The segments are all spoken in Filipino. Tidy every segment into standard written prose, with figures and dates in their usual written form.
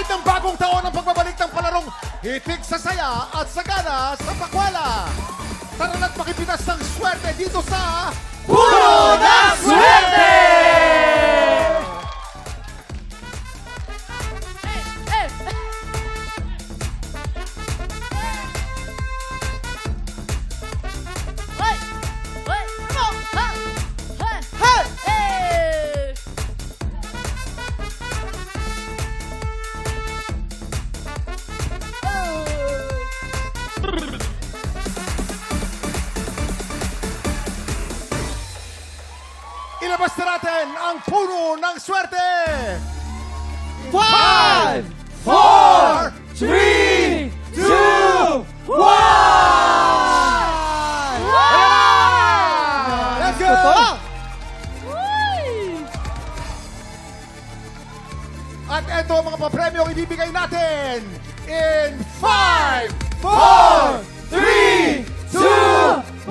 Hatid ng bagong taon ang pagbabalik ng palarong hitig sa saya at sagana sa pakwala. Tara na't makipitas ng swerte dito sa Puno ng Swerte! Ilabas na natin ang puno ng swerte! 5, 4, 3, 2, 1! Let's go! At eto ang mga papremyo ang ibibigay natin in 5, 4, 3, 2, 1!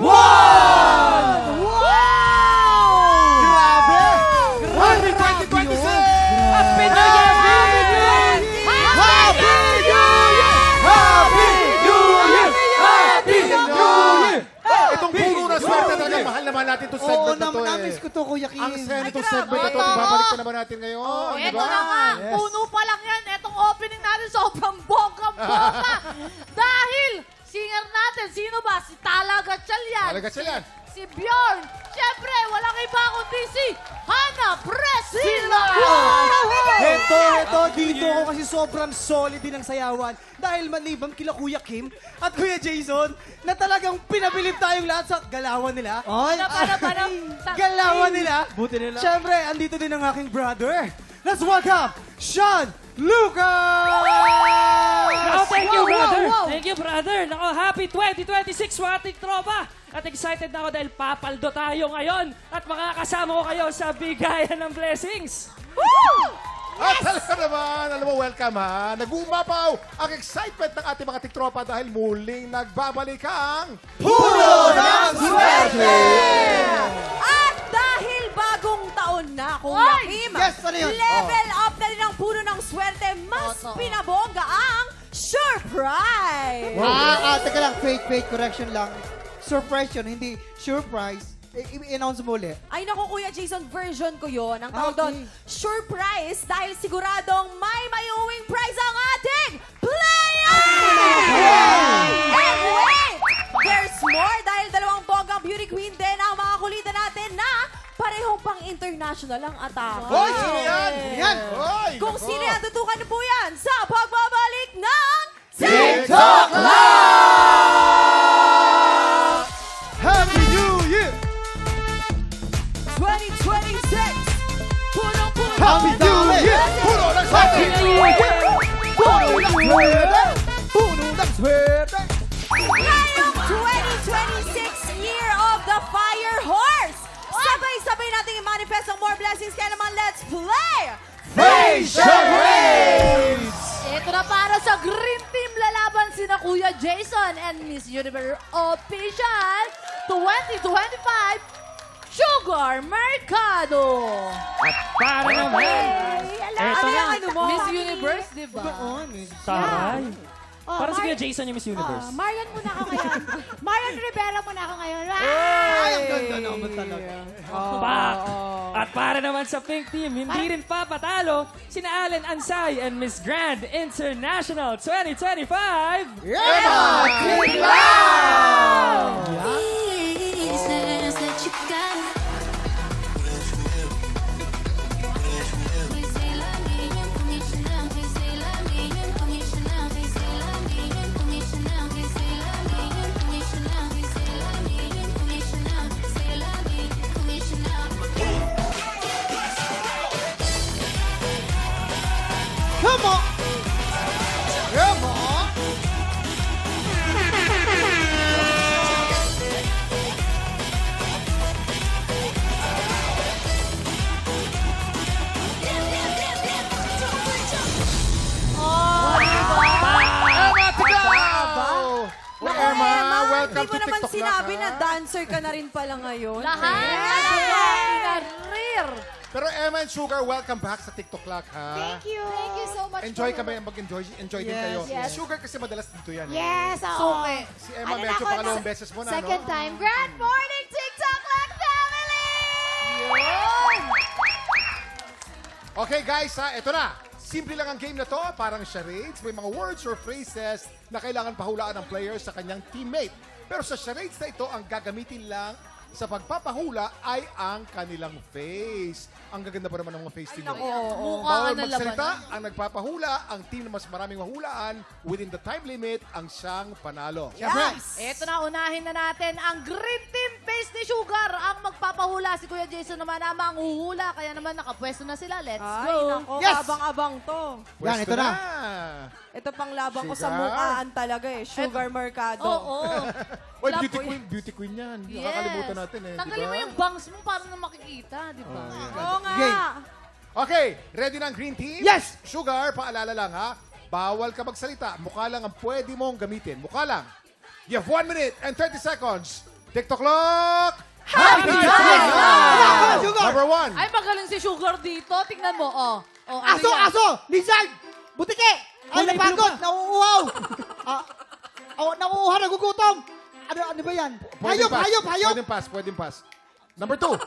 Grabe! Happy 2026! Happy New Year! Happy New Year! Happy New Year! Happy New Year! Itong puno ng swerte talaga. Mahal naman natin itong Oo segment na to naman, eh. namiss ko to, Kuya Kim. Ang sen itong Ay, segment na to. grabe. Ibabalik pa naman natin ngayon. Oh, di eto ba? na nga. Yes. Puno pa lang yan. Etong opening natin sobrang bonggang-bongga. Dahil singer natin, sino ba? Si Talaga Chalyan. Talaga sila. Si Bjorn. Siyempre, walang iba kundi si Hannah Priscilla. Ito, dito ako kasi sobrang solid din ang sayawan. Dahil manibam kila Kuya Kim at Kuya Jason na talagang pinabilib tayong lahat sa galawan nila. Para. Galawan nila. Buti nila. Siyempre, andito din ang aking brother. Let's welcome Sean Lucas! Nako, thank you, brother. wow. Thank you, brother. Nako, happy 2026 sa ating tropa. At excited na ako dahil papaldo tayo ngayon. At makakasama ko kayo sa bigayan ng blessings. At talaga naman, alam mo, welcome ha. Nag-uumapaw ang excitement ng ating mga tiktropa dahil muling nagbabalik ang Puno ng Swerte! At dahil bagong taon na, Kuya Oy! Kim, Yes, ano yun? level up na rin ang puno ng swerte, mas pinabongga ang surprise! Teka lang, fake correction lang. Surprise yun, hindi surprise. I-announce mo ulit. Ay naku, Kuya Jason, version ko yon. Ang tawag Okay. doon, surprise, dahil siguradong may mayuwing prize ang ating player! And wait! There's more dahil dalawang bonggang beauty queen din ang mga kulita natin na parehong pang international ang atake. Hoy, sino yan? Yan! Hoy, Kung nako. sino yan, tutukan niyo po yan sa pagbabalik ng TikTok Live! Happy New Year! 2026! Punong-puno! Happy New Year! Puno ng swerte! Puno ng swerte! Puno ng swerte! Ngayong 2026 Year of the Fire Horse! Sabay-sabay nating i-manifest ang more blessings. Kaya naman, let's play! Facial Race! Ito na para sa Green Team lalaban sina Kuya Jason and Miss Universe Official 2025 Sugar Mercado. At para naman, eto na. Miss Universe, di ba? Taray. Para si Kuya Jason yung Miss Universe. Marian muna ako ngayon. Marian Rivera muna ako ngayon. Ay, ang ganda naman talaga. Pak! At para naman sa Pink Team, hindi rin papatalo sina Allen Ansay and Miss Grand International 2025. Pieces that you got. Please say love me and put me Chanel. Please say love me and put me Chanel. Please say love me and put me Chanel. Please say love me and put me Chanel. Please say love me and put me Chanel. Say love me, put me Chanel. Come on! Come on! welcome Hindi mo to naman TikTok sinabi Live, na ha? dancer ka na rin pala ngayon. Lahat Eh. na ina Ria clear. Pero Emma and Sugar, welcome back sa TikTok Clock, ha? Thank you. Thank you so much. Enjoy kami, mag-enjoy din kayo. Yes. Sugar kasi madalas dito yan. Yes, oo. Suki. Si Emma Ano na medyo ako, pangalawang beses mo na, Second no? time. Grand morning, TikTok Clock family! Okay guys, ha, ito na. Simple lang ang game na to, parang charades. May mga words or phrases na kailangan pahulaan ng player sa kanyang teammate. Pero sa charades na ito, ang gagamitin lang sa pagpapahula ay ang kanilang face. Ang gaganda pa naman ng mga face ninyo. Mukha Bawal na magsalita, laban. ang nagpapahula, ang team na mas maraming mahulaan, within the time limit, ang siyang panalo. Yes! Ito na, unahin na natin ang Green Team face ni Sugar. Ang magpapahula, si Kuya Jason naman ang manghuhula. Kaya naman nakapwesto na sila. Let's Ay, go. nako, Yes! abang-abang to. Pwesto ito na. Ito pang labang ko sa Sugar. mukhaan talaga eh. Sugar Mercado. Oo. Oy, Love beauty ko queen, beauty queen yan. Yes. Nakakalimutan natin eh. Tanggalin mo yung bangs mo para na makikita, di ba? Oo nga. Game. Okay, ready na ang green team? Yes! Sugar, paalala lang ha. Bawal ka magsalita. Mukha lang ang pwede mong gamitin. Mukha lang. You have 1 minute and 30 seconds. TikTok clock! Happy Ah, Sugar! Number 1. Ay, magaling si Sugar dito. Tingnan mo, oh. Oh, Aso, yan? aso! Lizard! Butike! Ay, Kulay napagod! blue pa. Nauuhaw! Nauuhaw, nagugutom! Ano ba yan? Hayop, hayop, hayop! Pwedeng pass. Number 2.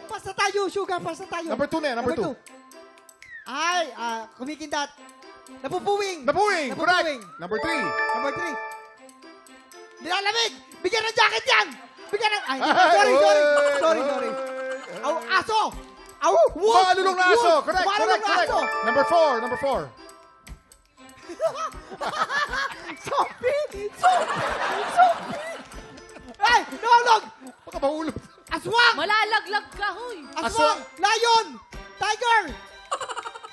Pasta tayo, Sugar, pasta tayo. Number 2 na yan, number 2. Ay, kumikindat. Napupuwing. Napuwing, correct. Napupuwing. Number 3. Number 3. Nilalamig! Bigyan ng jacket yan! Bigyan ng... Ay, Ay, sorry. oy. Aw, aso! Aw, wolf! Maalulong na aso. Wolf! Correct. Maalulong na aso! Number 4. Zombie! Ay, nahulog! Baka mahulog. Aswang! Malalaglag ka, huy. Aswang! Lion! Tiger!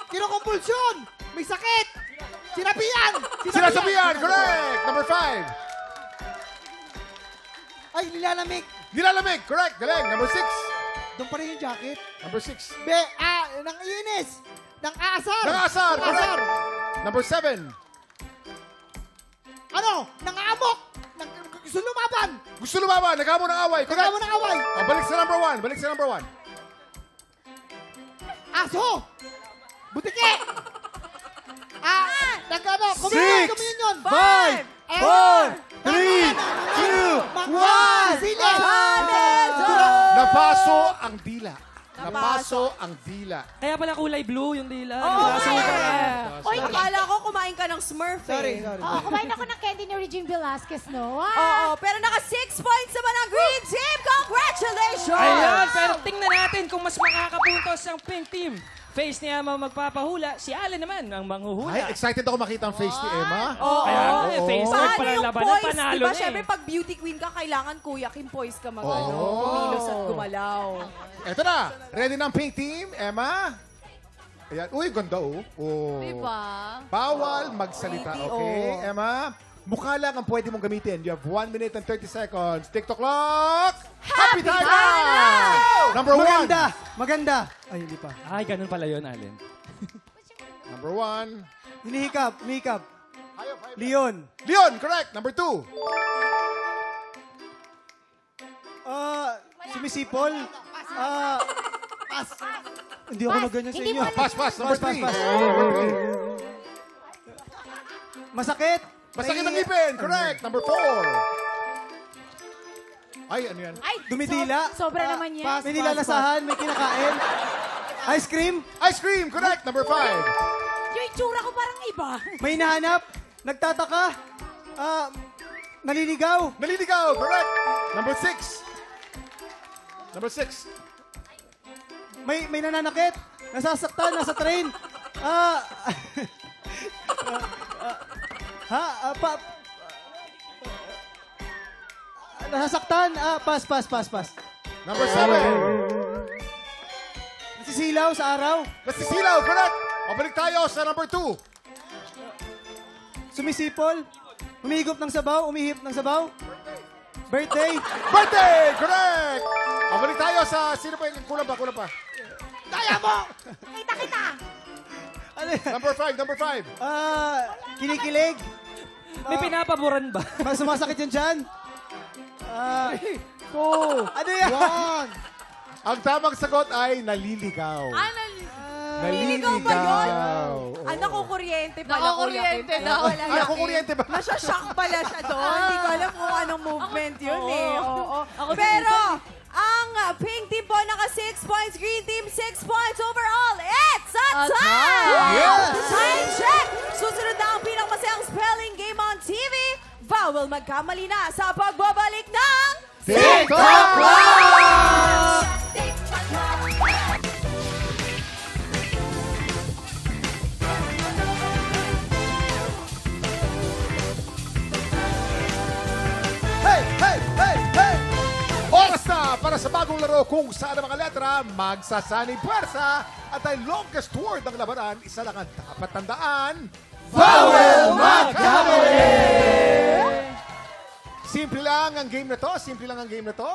Kinokompulsyon! May sakit! Sinabihan! Sinasabihan, correct. Number 5. Ay, nilalamig! Nilalamig, correct. Galing. Number 6. Doon pa rin yung jacket. Number 6. Nang inis! Nang aasar! Nangasar, Nang asar! correct. Number 7. Ano? Nang aamok! Nang gusto lumaban! Gusto lumaban, nagamo ng away. Correct. Nagamo ng away! Balik sa number 1. Aso! Butike! Nagano? Six, Communion! 5, 4, 3, 2, 1! Sili! Napaso ang dila. Napaso ang dila. Kaya pala kulay blue yung dila. Oo, Diba? nga Sugar, eh. eh. Oy, akala ko kumain ka ng Smurf eh. Sorry. Oo, kumain ako ng candy ni Regine Velasquez, no? Oo, pero naka 6 points naman ang Green Team. Congratulations! Ayan, pero tingnan natin kung mas makakapuntos ang pink team. Face ni Emma magpapahula, si Allen naman ang manghuhula. Ay, excited ako makita ang face ni Emma. Oo. Kaya nga, Oo. face Paano work pala yung labanan, poise? panalo Diba, na syempre eh. pag beauty queen ka, kailangan Kuya Kim poise ka mag Oo. kumilos at gumalaw. Eto na. Ready na ang pink team, Emma? Ayan. Uy, ganda oh. Oh. Diba? Bawal magsalita, Pretty, okay? oh. Emma, mukha lang ang pwede mong gamitin. You have 1 minute and 30 seconds. TikTok clock! Happy time now! Number 1. Maganda! Ay, hindi pa. Ay, ganun pala yun, Allen. Number 1. Hinihikap, Leon. Leon, correct. Number 2. Sumisipol. Pass. Hindi ako nagganyan sa Hindi inyo. mo- Pass. Number 3. Pass. Number 3. Masakit. Masakit ang ngipin. Correct. Number 4. Ay, ano yan? Ay, Dumidila. Sobra naman yan. May nilalasahan, may kinakain. Ice cream. Ice cream. Correct. Number 5. Yung itsura ko parang iba. May hinahanap. Nagtataka. Naliligaw. Naliligaw. Correct. Number 6. Number 6. May nananakit. Nasasaktan. Nasa train. Nasasaktan. Pass. Number 7. Nasisilaw sa araw. Nasisilaw. Correct. Pabalik tayo sa number 2. Sumisipol. Humihigop ng sabaw. Umihip ng sabaw. Birthday. Birthday. Correct. Pabalik tayo sa... Sino pa yung kulang pa? Kaya mo! Kita. Ano yan? Number 5. Kinikilig. May pinapaboran ba? Sumasakit yan dyan. Ano yan? Ang tamang sagot ay naliligaw. Naliligaw ba yun? Oo. Nakukuryente pala. Nakukuryente Kuya Kim. daw. Wala Ay, lang. nakukuryente ba? Nasashock pala siya doon. Hindi ko alam kung anong movement yun eh. Oo. Ako Pero, ang pink team po naka 6 points, green team 6 points overall. It's a A tie! tie! Yes! Time check! Susunod na ang pinakamasayang spelling game on TV. Vowel magkamali na sa pagbabalik ng... TikTok Class! Hey, hey, hey, hey! Oras na para sa bagong laro kung saan ang mga letra magsasanib puwersa at ang longest word ng labanan, isa lang ang dapat tandaan. Vowel magkamali! Simple lang ang game na to, simple lang ang game na to.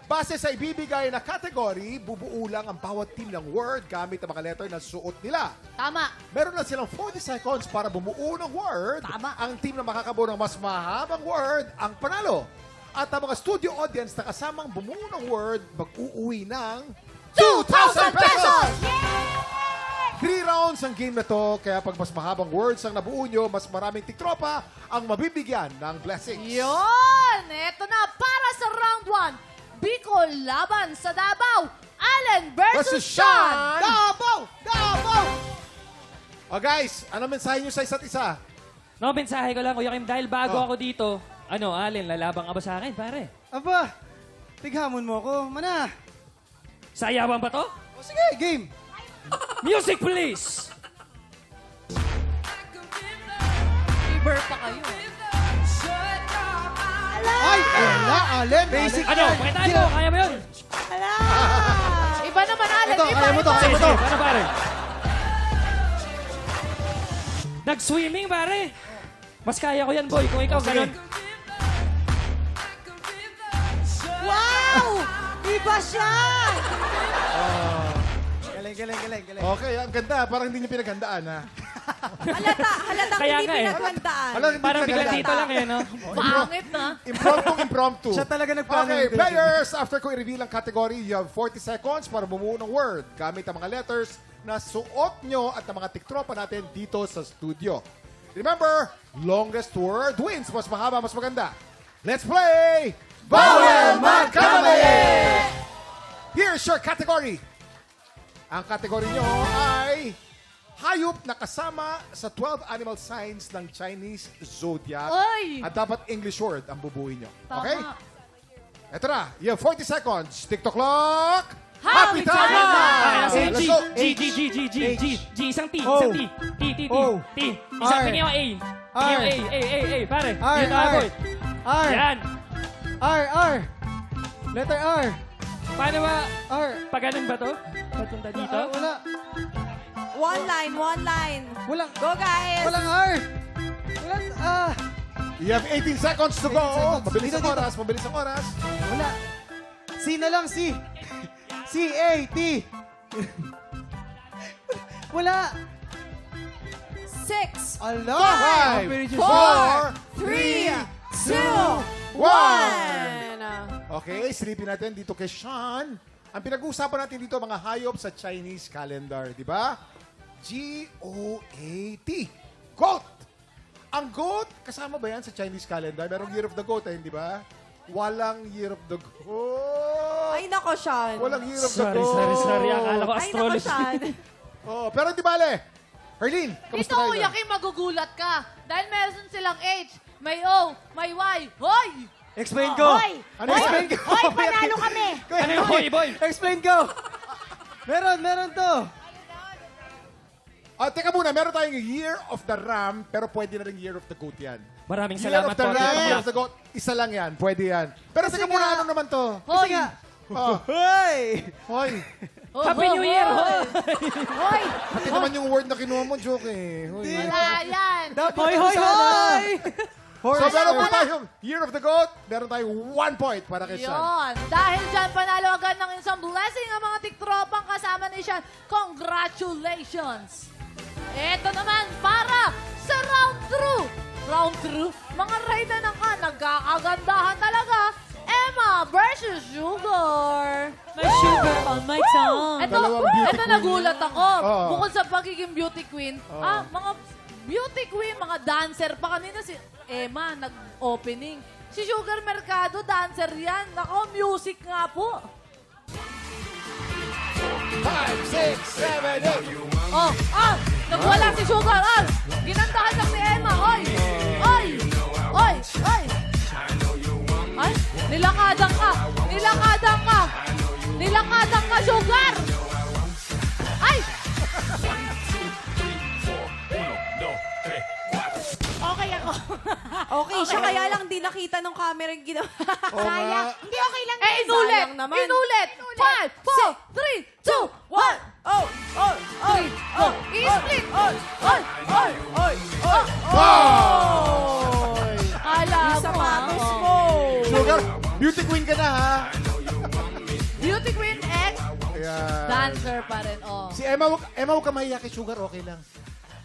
Base sa ibibigay na category, bubuo lang ang bawat team ng word gamit ang mga letter na suot nila. Tama. Meron lang silang 40 seconds para bumuo ng word. Tama. Ang team na makakabuo ng mas mahabang word, ang panalo. At ang mga studio audience na kasamang bumuo ng word, mag-uuwi ng 2,000 pesos! 3 rounds ang game na to, kaya pag mas mahabang words ang nabuo nyo, mas maraming tiktropa ang mabibigyan ng blessings. Yun! Ito na para sa round 1. Bicol laban sa Davao. Allen versus Sean. Davao! Davao! O guys, ano mensahe nyo sa isa't isa? No, mensahe ko lang, Kuya Kim, dahil bago ako dito, Allen, lalabang ka ba sa akin, pare? Aba, tighamon mo ako. Mana. Sayawan ba to? O sige, game. Music, please! Fever pa kayo. Ay, wala, Allen. Basic Ano, pakitaan mo, kaya mo yun? Iba naman, Allen. Ito, Iba, kaya mo to, iba. kaya mo to. Ano, pare? Nag-swimming, pare. Mas kaya ko yan, boy. Kung ikaw, ganun. Wow! Iba siya! Galing. Okay, ang ganda. Parang hindi nyo pinaghandaan, ha? Halatang Kaya hindi nga eh. pinaghandaan. Alam, hindi Parang biglang pinaghandaan. dito lang eh, no? Pangit na. Impromptu. Siya talaga nagplano. Okay, nito. players, after ko i-reveal ang category, you have 40 seconds para bumuo ng word gamit ang mga letters na suot nyo at ang mga tiktropa natin dito sa studio. Remember, longest word wins. Mas mahaba, mas maganda. Let's play! Bawal Magkamali! Here's your category. Ang category nyo ay hayop na kasama sa 12 animal signs ng Chinese zodiac. Oy! At dapat English word ang bubuin nyo. Tama. Okay? Ito na. You have 40 seconds. TikTok clock. Happy time na! Okay, nasa Let's G, go. G, isang T, O. isang T, T, O. isang R. tingin ko A. Tingin ko A, pare. R, Yun, boy. R. Yan. R. Letter R. Paano ba, R. pag ganun ba to? Patunta dito? Wala. One line. Walang, Go, guys! walang R. Walang, You have 18 seconds to go. 18 seconds. Mabilis ang Dito. oras. Mabilis ang oras. wala. C na lang, C. C-A-T. Wala. 6, Ala. 5, 4, 3, 2, 1. Okay, silipin natin dito kay Sean. Ang pinag-uusapan natin dito, mga hayop sa Chinese calendar, di ba? G-O-A-T. Goat! Ang goat, kasama ba yan sa Chinese calendar? Merong Year of the Goat, di ba? Walang Year of the Goat. Ay, nako, Sean. Walang Year of the Goat. Sorry. Akala ko Ay, nako, astrology. Sean. Oh, pero di bale. Herlene, kamusta Dito, tayo Kuya dyan? Kim, magugulat ka. Dahil meron silang H, may O, may Y. Hoy! Explain ko. Ano explain ko? Hoy, panalo kami! Ano yung boy, boy? Explain ko. Meron to. Teka muna, meron tayong Year of the Ram, pero pwede na rin Year of the Goat yan. Maraming Year salamat of the po. Ram, Tito Year Mac. of the Goat, isa lang yan. Pwede yan. Pero Kasi teka muna, nga- ano naman to? Hoy! Oh, Hoy! hoy. Happy New Year, hoy! Hoy! Pati naman yung word na kinuha mo, joke eh. Hoy. Wala yan. Dapat Hoy! So meron po tayong Year of the Goat, meron tayong 1 point para kay Sean. Yun. Dahil dyan, panalo agad ng isang blessing ang mga tiktropang kasama ni Sean. Congratulations! Ito naman para sa round 2. Round 2? Mga reyna na ka, nagkakagandahan talaga. Emma versus Sugar. My sugar on my tongue. Dalawang beauty Ito queen nagulat yan. ako. Oo. Bukod sa pagiging beauty queen, mga beauty queen, mga dancer pa kanina si Emma nag-opening. Si Sugar Mercado, dancer yan. Nako, music nga po. 5, 6, 7, 8. Oh, nagwala si Sugar. Ginandahan lang ni Emma. Oy! Ay, nilakadang ka. Nilakadang ka, Sugar. Ay! Okay ako. Okay, siya kaya lang di nakita ng camera yung ginawa. Sayang. Hindi okay lang yan. Inulit. Sayang naman. Inulit. 5, 4, 3, 2, 1. I-split. Kala Yung mo, sapatos ah. mo. Sugar, beauty queen ka na, ha? Beauty queen ex Ayan. dancer pa rin. Oh. Si Emma, huwag ka mahiya kay Sugar, okay lang.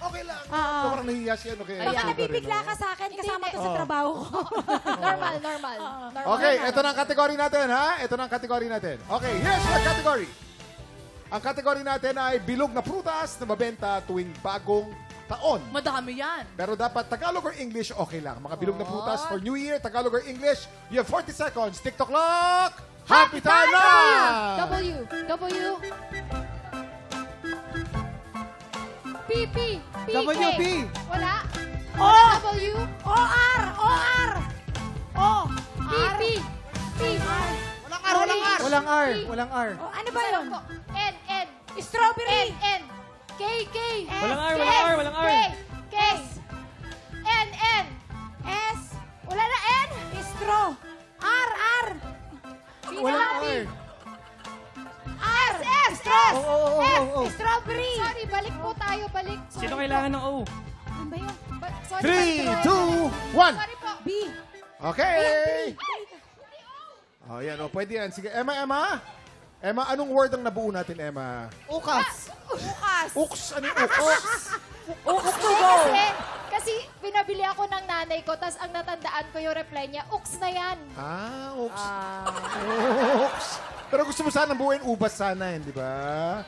Okay lang. Sobrang nahihiya siya, okay? Ayan. Baka nabibigla ka sa akin kasama to sa trabaho ko. Normal. Okay, ito na ang kategory natin, ha? Ito na ang kategory natin. Okay, here's your category. Ang kategory natin ay bilog na prutas na mabenta tuwing bagong taon. Madami yan. Pero dapat Tagalog or English, okay lang. Mga bilog na prutas for New Year, Tagalog or English. You have 40 seconds. TikTok clock! Happy time na! W. P. WP. Wala. O. W. O-R. Walang R. Walang R. O, ano ba yun? N. Strawberry. N. K. Walang R. K. N. S. Wala na N. Straw. R. Walang R. S. Straw. Oh. Strawberry. Sorry, balik po tayo. Balik. Sino kailangan ng O? Ano ba yun? Sorry, 3, balik po. 2, 1. Sorry po. B. Okay. Oh, yan. Oh, pwede yan. Sige, Emma. Emma, anong word ang nabuo natin, Emma? Ukas. Bukas. Ux. Ano yung ux? Ux to go. Kasi pinabili ako ng nanay ko, tas ang natandaan ko yung reply niya, Ux na yan. Ah, ux. Ux. Pero gusto mo sanang buuin ubas sana, di ba?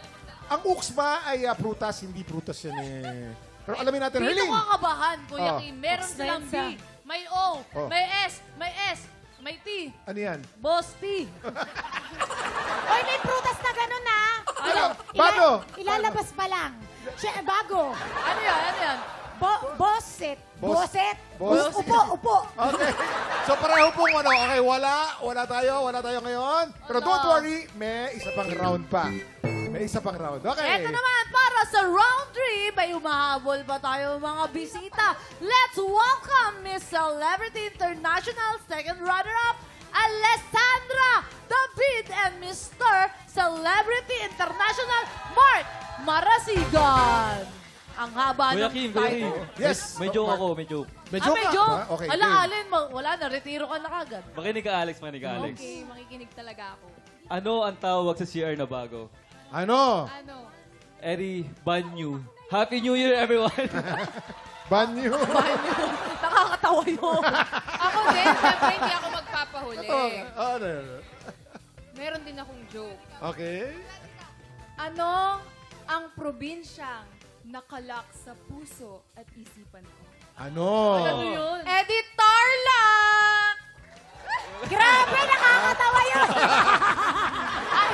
Ang ux ba ay prutas? Hindi prutas yan eh. Pero alamin natin, Dito Herling. ka kabahan, Kuya Oh. Kim. Meron Next silang B, na. may O, Oh. may S, may T. Ano yan? Boss T. Oy, may prutas na ganun na. Ano? Bago. Ilalabas pa lang. Siya, bago. Ano yan? Bosset. Bos- Bosset. Bos- Upo. Okay. So pareho pong ano. Okay, wala tayo ngayon. Pero don't worry, may isa pang round pa. Okay. Ito naman, para sa round 3, may umahabol pa tayo mga bisita. Let's welcome Miss Celebrity International second runner-up, Alessandra David and Mr. Celebrity International Mark Marasigan. Ang haba Kuya ng Kim, title. Yes. May joke ako, may joke. May May ka? joke. Ah, okay, Ala, game. Alin, wala na, retiro ka na kagad. Makinig ka, Alex. Okay, makikinig talaga ako. Ano ang tawag sa CR na bago? Ano? Ano? Eri Banyu. Happy New Year, everyone! Banyo. Nakakatawa yun. Ako din, siyempre hindi ako magpapahuli. Ano? Meron din akong joke. Okay. Ano ang probinsyang nakalak sa puso at isipan ko? Ano? Ano yun? Editor lang. Grabe, nakakatawa yun.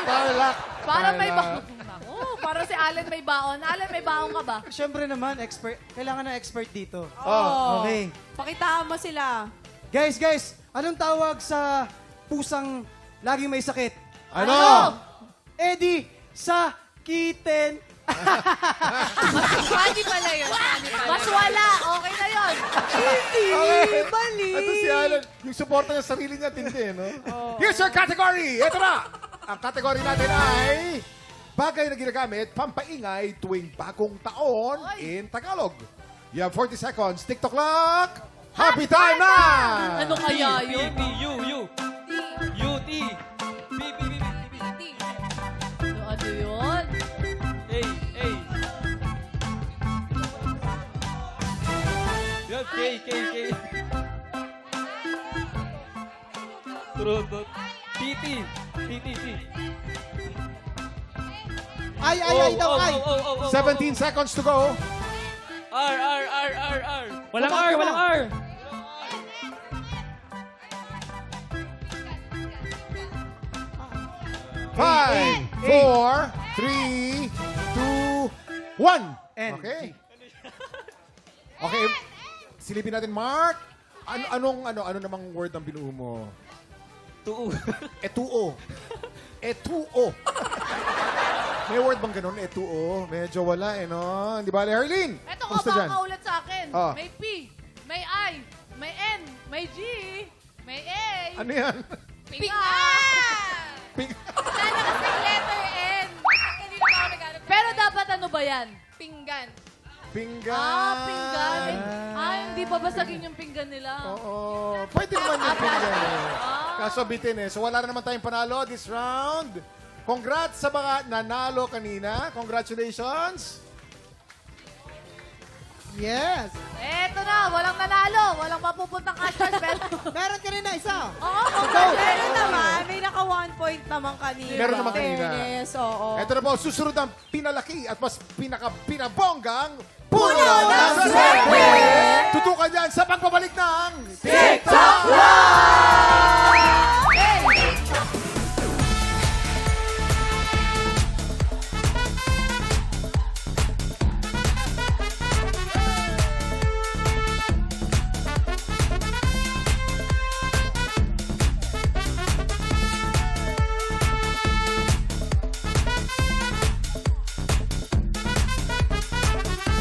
Tarlac. Parang may Tarlac. baon. Oh, parang si Allen may baon. Allen, may baon ka ba? Siyempre naman, kailangan ng expert dito. Oh. Okay. Pakitaan mo sila. Guys, anong tawag sa pusang laging may sakit? Ano? Eddie, sakitin. Funny pala yun. Funny pala. Mas wala. Okay na yun. Okay. Bali. Ito si Alan. Yung suporta niya sa sarili niya, tindi, no? Here's your category. Ito na. Ang category natin ay bagay na ginagamit, pampaingay tuwing bagong taon in Tagalog. You have 40 seconds. TikTok clock. Happy time na! Ano kaya yun? P, U, T, B. Ano yun? A. Yan, K. Trot. Titi. Titi. Ay daw, ay. 17 seconds to go. R. Walang R. Five, 4, 3, 2, 1. N. Okay. Okay. Silipin natin, Mark. Ano namang word ang binuo mo? Tuo. Etuo. Etuo. May word bang ganun? Etuo. Medyo wala no? Hindi ba, Herlene? Ito ko, Kumusta dyan? baka ulit sa akin. Ah. May P, may I, may N, may G, may A. Ano yan? Pinga! Ping- Sana kasi letter N. Hindi na ako naghanap. Pero dapat ano ba yan? Pinggan. Pinggan. Pinggan. Hindi babasagin yung pinggan nila. Oo. Pwede naman yung pinggan Kaso bitin So wala na naman tayong panalo this round. Congrats sa mga nanalo kanina. Congratulations. Yes. Eto na, walang nanalo. Walang mapupuntang cash prize. Pero, Meron ka rin na isa. oo, Meron naman, may naka 1 point naman kanina. Meron naman kanina. Fairness, oo. Ito na po, susunod ang pinalaki at mas pinabonggang Puno Puno ng ng Swerte! Tutukan yan sa pagbabalik ng TikTok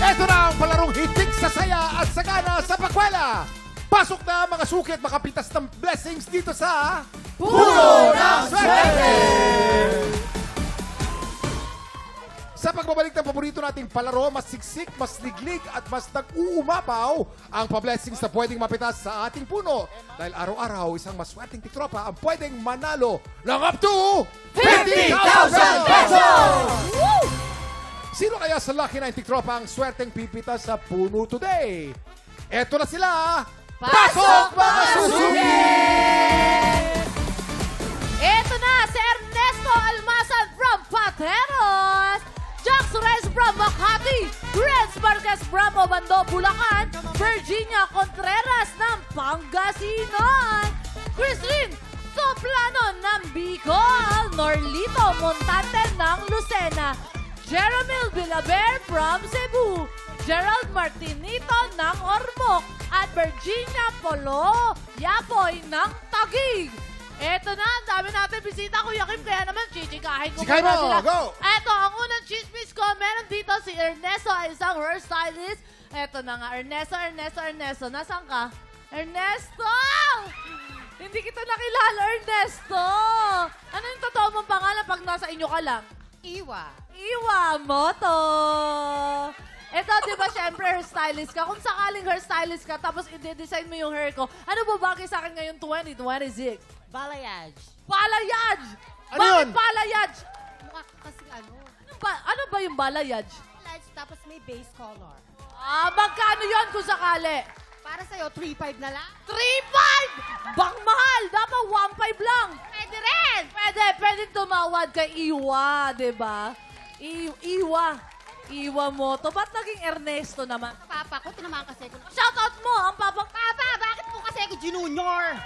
Ito na ang palarong hitik sa saya at sagana sa pakwela. Pasok na mga suki at makapitas ng blessings dito sa Puno ng Swerte! Sa pagbabalik ng paborito nating palaro, mas siksik, mas liglig at mas nag-uumapaw ang pa-blessings na pwedeng mapitas sa ating puno. Dahil araw-araw, isang maswerteng tiktropa ang pwedeng manalo ng up to 50,000 pesos! Sino kaya sa Lucky 9 tiktropa ang swerteng pipita sa puno today? Eto na sila! Pasok, mga susuki! Eto na, si Ernesto Almasan from Pateros. Jax Reyes from Makati. Renz Marquez from Obando, Bulacan. Virginia Contreras ng Pangasinan. Christine Soplano ng Bicol. Norlito Montante ng Lucena. Jeremil Villaver from Cebu. Gerald Martinito ng Ormoc. At Virginia Polo Yapoy ng Taguig. Eto na, ang dami natin bisita, Kuya Kim, kaya naman chichikahin ko Chikahin muna mo, sila. go! Eto, ang unang chismis ko, meron dito si Ernesto, isang hairstylist. Eto na nga, Ernesto. Nasaan ka? Ernesto! Hindi kita nakilala, Ernesto! Ano yung totoo mong pangalan pag nasa inyo ka lang? Iwa Moto! Ito, di ba, syempre, hairstylist ka. Kung sakaling hairstylist ka, tapos i-design mo yung hair ko, ano ba bagay sa akin ngayon 2026? Balayage. Balayage! Ano Bakit yun? balayage? Mukha kasi Ano ba yung balayage? balayage tapos may base color. Magkano yon kung sakali? Para sa'yo, 3.5 na lang. 3.5! Bang mahal! Dapat 1.5 lang. Pwede rin! Pwede tumawad kay Iwa, di ba? Iwa Moto. Ba't naging Ernesto naman? Papa ko, tinamaan kasi ko. Shoutout mo ang papang Papa, bakit po kasi ako junior?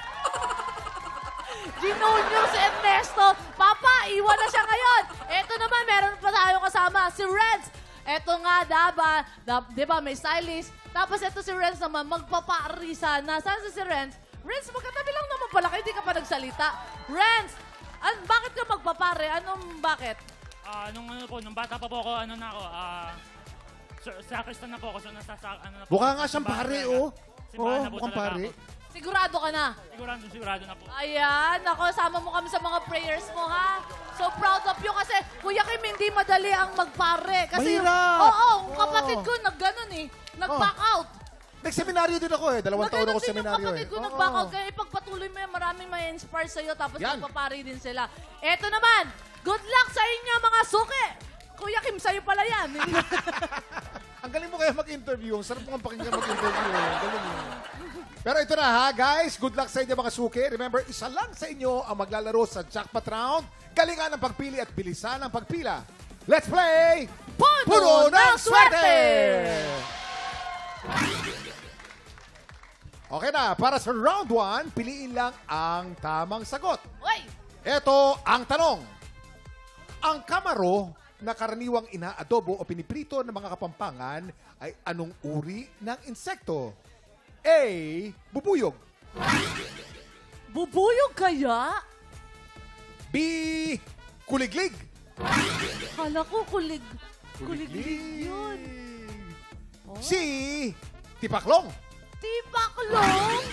Ginunyo si Ernesto. Papa, iwan na siya ngayon. Eto naman, meron pa tayo kasama, si Renz. Eto nga, di ba, may stylist. Tapos eto si Renz naman, magpaparisa na. Saan si Renz? Renz, magkatabi lang naman pala, hindi ka pa nagsalita. Renz, bakit ka magpapare? Bakit? Nung bata pa po ako, sakristan na po ako. So, na po. Mukha nga siyang pare, oh. Simbahan na po mukhang talaga pare. ako. Sigurado ka na. Sigurado na po. Ayan, ako, sama mo kami sa mga prayers mo, ha? So proud of you kasi, Kuya Kim, hindi madali ang magpare. Kasi Mahirap. yung kapatid ko, nagganon eh. Nag-back out. Nag-seminaryo din ako 2 taon ako din seminaryo yung kapatid ko, nag-back out. Kaya ipagpatuloy mo yan, maraming may inspire sa'yo, tapos Yan. magpapare din sila. Eto naman, good luck sa inyo mga suki. Kuya Kim, sa'yo pala yan. Ang galing mo kaya mag-interview. Ang sarap mo ang pakinggan mag-interview. Ang galing mo. Pero ito na ha, guys. Good luck sa inyo mga suki. Remember, isa lang sa inyo ang maglalaro sa jackpot round. Galingan ng pagpili at bilisan ang pagpila. Let's play! Puno ng Swerte! Okay na, para sa round 1, piliin lang ang tamang sagot. Uy! Ito ang tanong. Ang kamaro na karaniwang inaadobo o piniprito ng mga Kapampangan ay anong uri ng insekto? A. Bubuyog. Bubuyog kaya? B. Kuliglig. Kala ko kuliglig yun. C. Tipaklong. Tipaklong?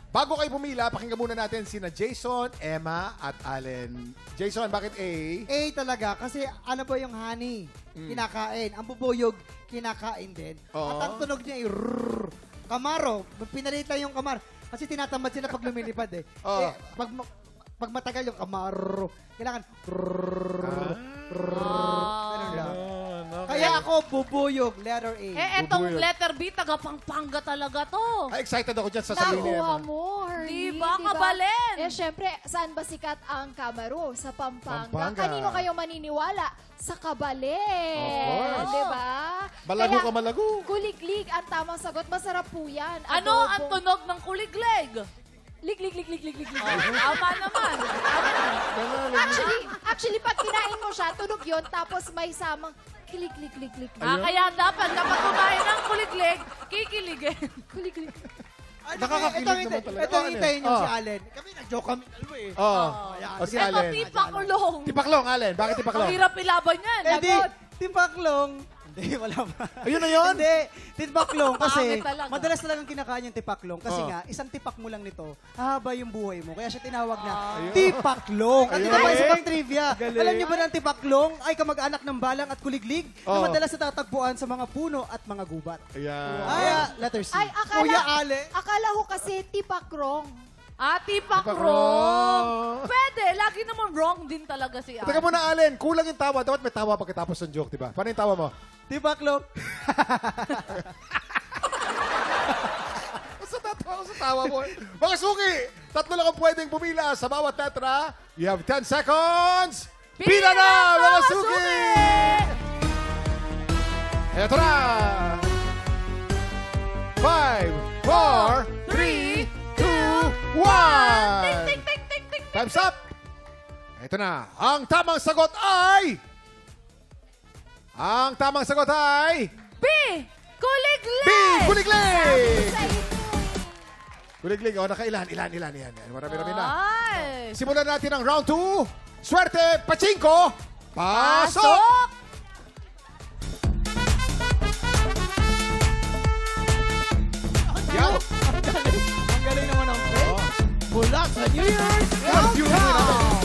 Bago kayo pumila, pakinggan muna natin sina Jason, Emma, at Allen. Jason, bakit A? A talaga, kasi ano ba yung honey? Kinakain. Ang bubuyog, kinakain din. Oo. At ang tunog niya ay rrrr. Kamaro. Pinalitan yung kamar. Kasi tinatamad sila pag lumilipad eh. Oo. Eh, pag matagal yung kamaro, kailangan rrrr. Ganun lang. Kaya ako, bubuyog, letter A. Etong Bubuyog. letter B, taga-Pampanga talaga to. Ay, excited ako dyan sa sabihin ni Nakuha Emma. mo, Harley. Diba, kabalen? Eh, syempre, saan ba sikat ang Camaro? Sa Pampanga. Pampanga. Kanino kayo maniniwala? Sa Kabalen. Of course. Diba? Malago Kaya, ka malago. Kuliglig ang tamang sagot. Masarap po yan. Ano ang Adobo. tunog ng kuliglig? Lig. Tama naman. Actually, pag kinain mo siya, tunog yun, tapos may samang kilig. Kaya dapat kapag kumain ng kuliglig, kikiligin. Kuliglig. Nakakakilig naman talaga. Ito, hintayin niyo Oh. si Allen. Kami nag-joke kami. Ano eh. Oh. Ayan. O si Ito, Allen. tipaklong. Tipaklong, Allen. Bakit Ang tipaklong? hirap ilaban yan. Eh di, Lagot. timpaklong. Hindi, wala ba? Ayun na yun? Hindi, tipaklong kasi Pangit talaga. madalas talagang kinakain yung tipaklong kasi Oh. nga, isang tipak mo lang nito, hahaba yung buhay mo. Kaya siya tinawag na Ayun. tipaklong. At ito pa isa pang trivia. Galing. Alam niyo ba ng tipaklong ay kamag-anak ng balang at kuliglig Oh. na madalas natatagpuan sa mga puno at mga gubat. Ayan. Kaya, letter C. Ay, Kuya Ale. akala ko kasi tipakrong. Tipakrong. Pwede. Lagi naman wrong din talaga si Teka muna, Allen. Kulang yung tawa. Dapat may tawa pagkatapos ng joke, diba? Paano yung tawa mo? Tipaklong. Basta tatawa ko sa tawa mo. Mga suki, tatlo lang ang pwedeng pumila sa bawat letra. You have 10 seconds. Pila na, mga suki! Eto na! 5, 4, 3, 2, 1! Tik, tik, tik, tik. Time's up! Eto na. Ang tamang sagot ay... Ang tamang sagot ay... B. Kuliglig. B! Kuliglig! Kuliglig. O, nakailan. Ilan. Marami na. Ay. Simulan natin ang round 2. Swerte, pachinko. Pasok! Pasok. Yan. Ang galing naman ang play. Oh. Mula sa New Year's Countdown!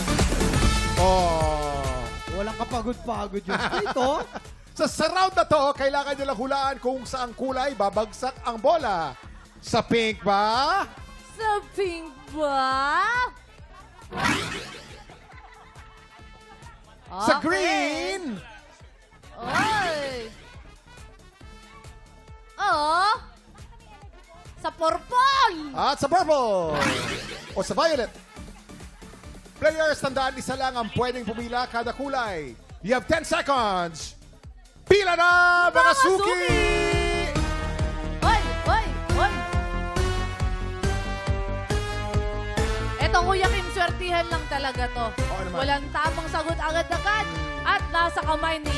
Oh. Walang kapagod-pagod yun. Ito, Sa round na to, kailangan nyo lang hulaan kung saang kulay babagsak ang bola. Sa pink ba? Sa pink ba? Sa Okay. green? Ay. Oo. Sa purple. At sa purple? O sa violet? Players, tandaan, isa lang ang pwedeng pumila kada kulay. You have 10 seconds. Pila na, mga suki! Oy. Eto, Kuya Kim, swertihan lang talaga to. Oo naman. Walang tamang sagot agad-agad. At nasa kamay ni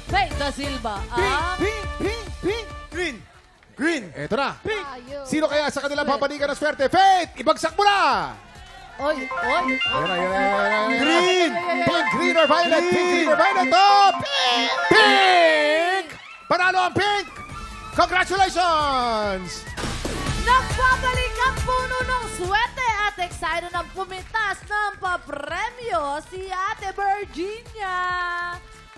Faith Da Silva. Green. Eto na. Ayun. Sino kaya sa kanilang babalikan ng swerte? Faith, ibagsak mo na! Oy. Ayan. Green! Pink, green or violet? Pink, green or violet? Oh, pink! Pink! Panalo ang pink! Congratulations! Nagbabalik ang puno ng swerte at excited ang pumitas ng papremyo si Ate Virginia.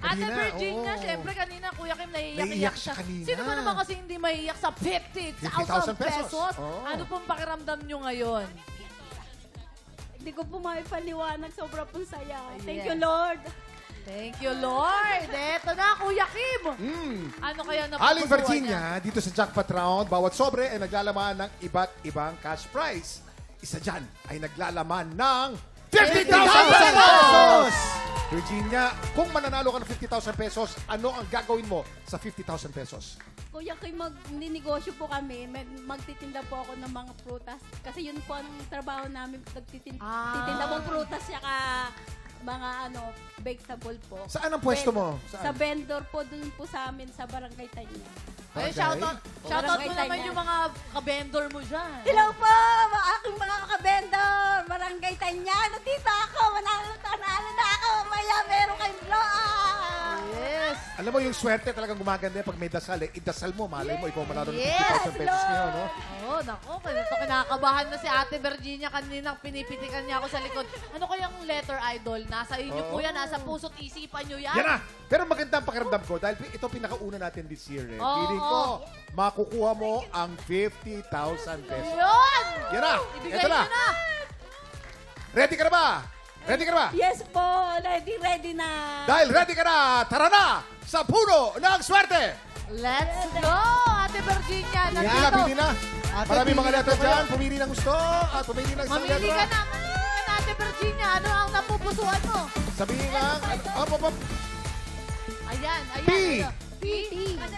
Ate Kanina, Virginia, oo. syempre kanina Kuya Kim Naiiyak naiiyak siya kanina. Sino ba naman kasi hindi maiiyak sa 50,000 pesos? Oo. Ano pong pakiramdam nyo ngayon? Hindi ko po maipaliwanag. Sobra pong saya. Thank Yes. you, Lord. Thank you, Lord. Eto na, Kuya Kim. Ano kaya napupusuan Aling niya? Virginia, dito sa jackpot round, bawat sobre ay naglalaman ng iba't ibang cash prize. Isa dyan ay naglalaman ng 50,000 pesos! Virginia, kung mananalo ka ng 50,000 pesos, ano ang gagawin mo sa 50,000 pesos? Kuya, kay magninegosyo po kami, magtitinda po ako ng mga prutas. Kasi yun po ang trabaho namin, titinda pong prutas, saka mga vegetable po. Saan ang pwesto mo? Sa vendor po, dun po sa amin, sa Barangay Tanya. Ay, Okay. shoutout mo Barangay naman Tanya. yung mga ka-vendor mo dyan. Hello po, aking mga kabendor! Barangay Tanya, nandito ako, manalo na ako, maya meron kayong blowout! Yes. Alam mo, yung swerte talagang gumaganda pag may dasal. Idasal mo, malay mo, ikaw manalo ng Yes, 50,000 pesos ngayon, no? Oo, nako. Ito kinakabahan na si Ate Virginia. Kaninang pinipitikan niya ako sa likod. Ano kayang letter, Idol? Nasa inyo po yan. Nasa puso't isipan nyo yan. Yan na! Pero magandang pakiramdam ko dahil ito pinakauna natin this year. Eh. Oo. Feeling ko, makukuha mo ang 50,000 pesos. Yun! Yan na! Ibigay Ito na! nyo na. Ready ka na ba? Ready ka na ba? Yes po, ready na! Dahil ready ka na, tara na sa puno ng swerte! Let's go, Ate Virginia. Pili na, pili na. Ate, Maraming mga pili letter na kayo. dyan. Pumili ng gusto at pumili ng isang Mamili ka letra. na, Ate Virginia. Ano ang napupusuan mo? Sabihin lang. Op. Ayan. P. Ayan. P.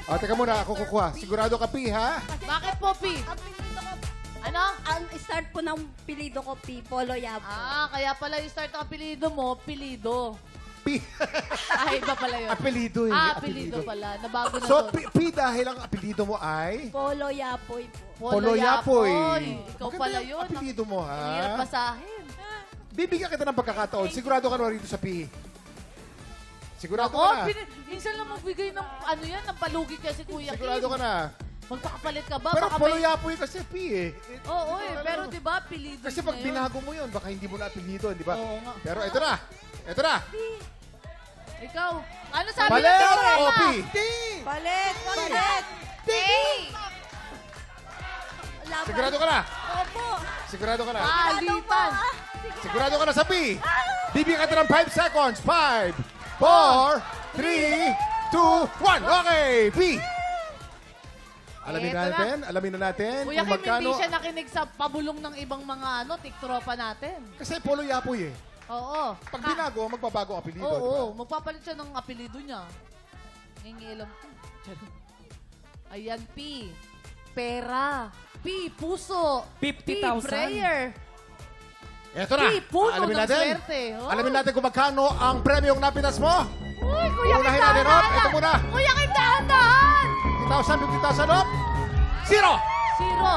O, teka muna, ako kukuha. Sigurado ka, P, ha? Bakit po, P? Ang pilido ko, Ano? ang start po ng pilido ko, Polo Yapo. Kaya pala yung start ng apelido mo, pilido. P. Ay, iba pala yun. Apelido eh. Apelido pala. Nabago na So, to. P dahil ang apelido mo ay... Polo Yapoy po. Polo Yapoy. Ikaw Maganda pala yung yun. apelido mo, Ang hirap ha? basahin. Bibigyan kita ng pagkakataon. Sigurado ka na rito sa P. Sigurado Ako, ka na. minsan lang magbigay ng ano yan, ng palugi kasi Kuya Sigurado Kim. ka na. Magpakapalit ka ba? Pero Baka Polo may- Yapoy kasi P eh. Oo, pero di ba, apelido Kasi niya pag yun. binago mo yun, baka hindi mo na apelido, di ba? Oo nga. Pero ito na. Ito na. Ikaw, ano sabi Palit ng o Dora? P? Palit! Laban. Sigurado ka na. Opo. Sigurado ka na. Palitan. Sigurado ka na sa P. Bibigyan ka ng 5 seconds. 5, 4, 3, 2, 1. Okay, P. Alamin Eto na. natin Kuya kung Kim, magkano. hindi siya nakinig sa pabulong ng ibang mga tiktropa natin. Kasi Polo Yapoy eh. Oo. Pag binago, magbabago ang apelido. Oo, di ba? magpapalit siya ng apelido niya. Ngingilam ko. Ayan, P. Pera. P. Puso. 50,000. P. Prayer. Eto na. P. Puno Alamin ng natin. swerte. Oh. Alamin natin kung magkano ang premyong napitas mo. Uy, Kuya Kim, Unahin natin, Rob. dahan-dahan. Ito muna. Kuya Kim, dahan-dahan. 50,000 up. 0. Zero.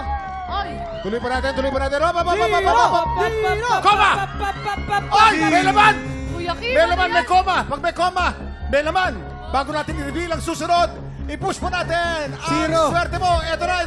Oy. Tuloy pa natin, Rob. Koma! Oy, may laman! Kuya Kim, May ano laman, yan? may koma. Pag may koma, may laman. Bago natin i-reveal ang susunod, i-push po natin ang Zero. swerte mo. Ito na.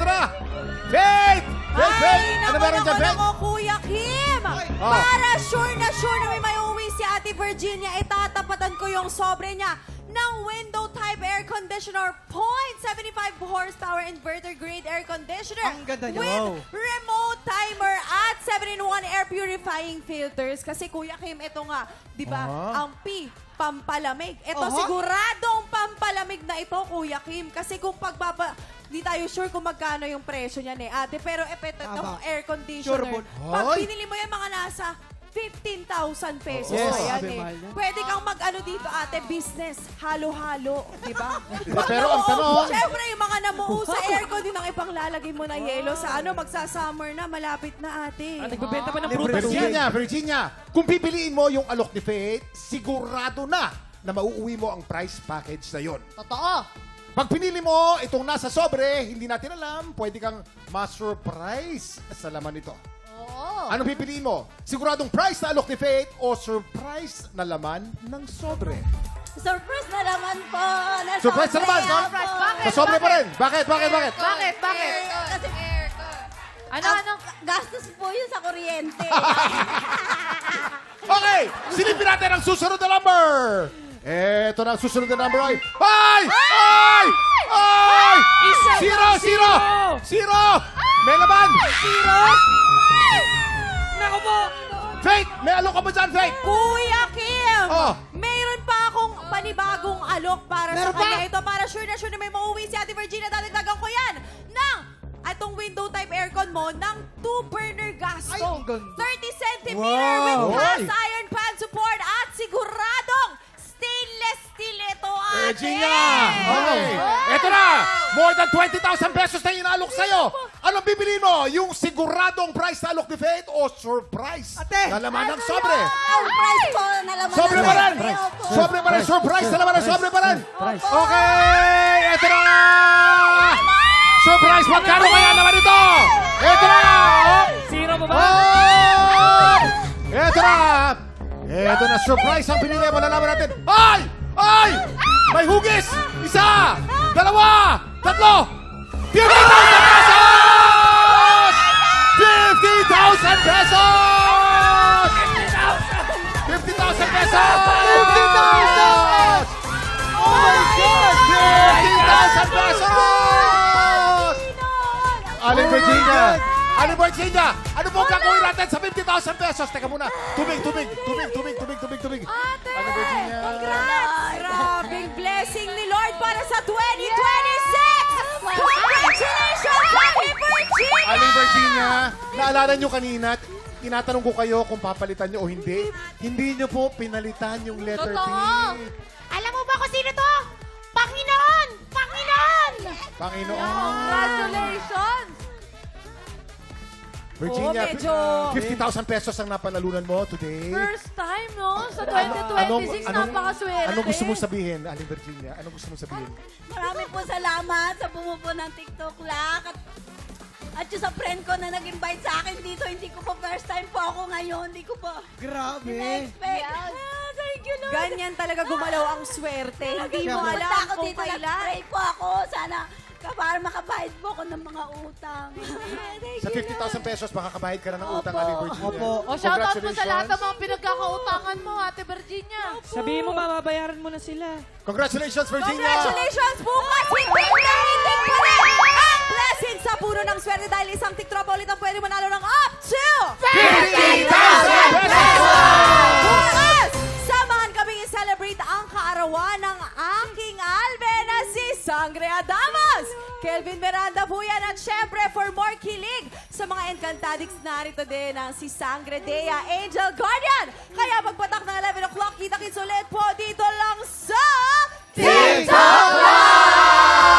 Faith! Faith! Ano meron dyan, Faith? Ako, Kuya Kim! Oh. Para sure na may may-uwi si Ate Virginia, itatapatan ko yung sobre niya ng window type air conditioner, 0.75 horsepower inverter grade air conditioner Ang ganda niya, with wow. remote timer at 7-in-1 air purifying filters. Kasi Kuya Kim, ito nga, di ba, ang P, pampalamig. Ito siguradong pampalamig na ito, Kuya Kim. Kasi kung di tayo sure kung magkano yung presyo niyan eh, ate. Pero ito Tama. air conditioner. Sure po. Pag Hoy! binili mo yan, mga nasa 15,000 pesos Yes, na yan sabi eh. mahal yan. Pwede kang mag-ano dito, ate, business. Halo-halo, di ba? Diba, pero ang tanong, Siyempre, yung mga namuo sa aircon, din ang ipanglalagay mo na yelo sa magsa-summer na, malapit na, ate. Nagbebenta pa ng Libre prutas yan. Virginia, kung pipiliin mo yung alok ni Faith, sigurado na mauuwi mo ang price package na yon. Totoo. Pag pinili mo itong nasa sobre, hindi natin alam, pwede kang ma-surprise sa laman nito. Oo. Ano pipiliin mo? Siguradong price na alok ni Faith o surprise na laman ng sobre? Surprise na naman po! Surprise na naman! Surprise. Bakit? Sa sobre pa Bakit? rin. Bakit? Bakit? Kasi Ano? gastos po yun sa kuryente. Okay! Silipin natin ang susunod na number! Eto na ang susunod na number ay... Ay! Ay! Ay! Zero! May laman! Naku po! Faith! May alok ka ba dyan, Faith? Kuya Kim! Oh. Mayroon pa akong panibagong alok para Meron sa kanya pa? ito. Para sure na may mauwi si Ate Virginia. Dadagdagan ko yan ng itong window type aircon mo ng 2-burner gas Ay, stove. ang ganda. 30 cm Wow. with cast Ay. iron pan support at siguradong stainless steel ito, ate. Virginia! Okay. Ito na! More than 20,000 pesos na inaalok sa'yo. Anong bibili mo? Yung siguradong price na alok ni Faith o surprise? Ate! Na laman ng sobre. Ang price po na laman. Sobre pa rin! Sobre pa rin! Surprise na laman ng sobre pa rin! Okay! Ito na! Surprise! Magkano kaya naman ito? Ito na! Zero mo ba? Oh! Ito na! Ito na, surprise ang pinili. Malalaman natin. Ay! Ay! May hugis! Isa! Dalawa! Tatlo! 50,000 pesos! 50,000 pesos! 50,000 pesos! 50,000! Oh my God! 50,000 pesos! Aling Virginia! Aling Virginia! Ano po ang gagawin natin sa 50,000 pesos? Teka muna. Tubig! Ate! Aling Virginia! Congrats! Grabing blessing ni Lord para sa 2026! Congratulations, Ate Virginia! Aling Virginia, naalala nyo kanina, tinatanong ko kayo kung papalitan nyo o hindi. Hindi nyo po pinalitan yung letter P. Totoo. Alam mo ba kung sino to? Panginoon! Panginoon! Panginoon. Congratulations! Virginia, medyo- 50,000 pesos ang napanalunan mo today. First time, no? Sa 2026, napakaswerte. Anong gusto mong sabihin, Aling Virginia? Anong gusto mong sabihin? Marami po salamat sa bumupo ng TikTok Lak. At yung sa friend ko na nag-invite sa akin dito, hindi ko po first time po ako ngayon. Hindi ko po Grabe. na-expect. Thank you, Lord. Ganyan talaga gumalaw ang swerte. Hindi mo Siyempre. alam Punta ako kung dito, kailan. nag-pray po ako. Sana para makabayad po ako ng mga utang. Sa 50,000 pesos, makakabayad ka na ng utang, Opo. Aling Virginia. Opo. O, shoutout mo sa lahat ng Congratulations. mga pinagkakautangan mo, Ate Virginia. Sabihin mo, mababayaran mo na sila. Congratulations, Virginia! Congratulations! Bukas, hindi pa rin ang blessing sa puno ng swerte dahil isang tiktropa ulit ang pwede manalo ng up to 50,000 pesos! Bukas, samahan kaming i-celebrate ang kaarawan ng aking albe na si Sangre Adamas. Kelvin Miranda po yan. At syempre, for more kilig sa mga Encantadix, narito din ang si Sangre Dea, Angel Guardian. Kaya pagpatak ng 11 o'clock, kita-kits ulit po dito lang sa TikTok!